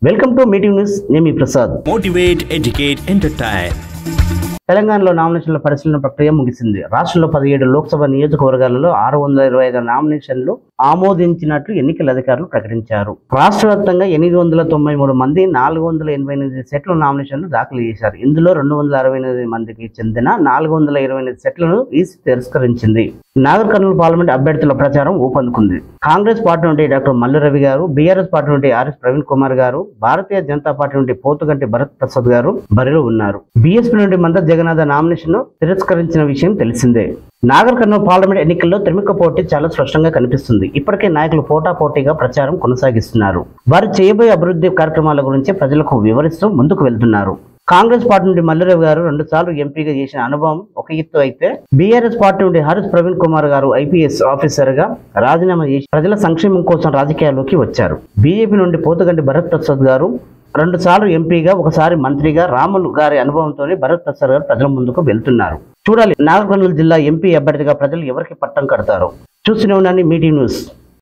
Welcome to meeting news. నేను మీ Prasad. Motivate, educate, entertain. తెలంగాణలో నామినేషన్ల పరిశీలన ప్రక్రియ ముగిసింది. రాష్ట్రంలో 17 లోక్సభ నియోజకవర్గాలలో 625 నామినేషన్లు ఆమోదించినట్లు ఎన్నికల అధికారులు ప్రకటించారు. రాష్ట్ర వ్యాప్తంగా 893 మంది 488 సెట్ల నామినేషన్లు దాఖలు చేశారు. ఇందులో 268 మందికి చెందిన 428 సెట్లను ఈసీ తిరస్కరించింది. నాగర్ కర్నూలు పార్లమెంట్ అభ్యర్థుల ప్రచారం ఊపందుకుంది. కాంగ్రెస్ పార్టీ నుండి డాక్టర్ మల్లు రవి గారు, బీఆర్ఎస్ పార్టీ నుండి ఆర్ఎస్ ప్రవీణ్ కుమార్ గారు, భారతీయ జనతా పార్టీ నుండి పోతుగంటి భరత్ ప్రసాద్ గారు బరిలో ఉన్నారు. బీఎస్పీ నుండి మంద జగన్నాథ నామినేషన్ తిరస్కరించిన విషయం తెలిసిందే. నాగర్ కర్నూలు పార్లమెంట్ ఎన్నికల్లో త్రిముఖ పోటీ చాలా స్పష్టంగా కనిపిస్తుంది. ఇప్పటికే నాయకులు పోటాపోటీగా ప్రచారం కొనసాగిస్తున్నారు. వారు చేయబోయే అభివృద్ధి కార్యక్రమాల గురించి ప్రజలకు వివరిస్తూ ముందుకు వెళ్తున్నారు. కాంగ్రెస్ పార్టీ నుండి మల్లురావు గారు 2 సార్లు ఎంపీగా చేసిన అనుభవం ఒక ఎత్తు అయితే, బీఆర్ఎస్ పార్టీ నుండి హరీష్ ప్రవీణ్ కుమార్ గారు ఐపీఎస్ ఆఫీసర్ గా రాజీనామా చేసి ప్రజల సంక్షేమం కోసం రాజకీయాల్లోకి వచ్చారు. బీజేపీ నుండి పోతుగంటి భరత్ ప్రసాద్ గారు 2 సార్లు ఎంపీగా, ఒకసారి మంత్రిగా రాములు గారి అనుభవంతో భరత్ ప్రసాద్ గారు ప్రజల ముందుకు వెళ్తున్నారు. చూడాలి నాగర్ కర్నూలు జిల్లా ఎంపీ అభ్యర్థిగా ప్రజలు ఎవరికి పట్టం కడతారో. చూస్తూనే ఉండండి మీటింగ్ న్యూస్.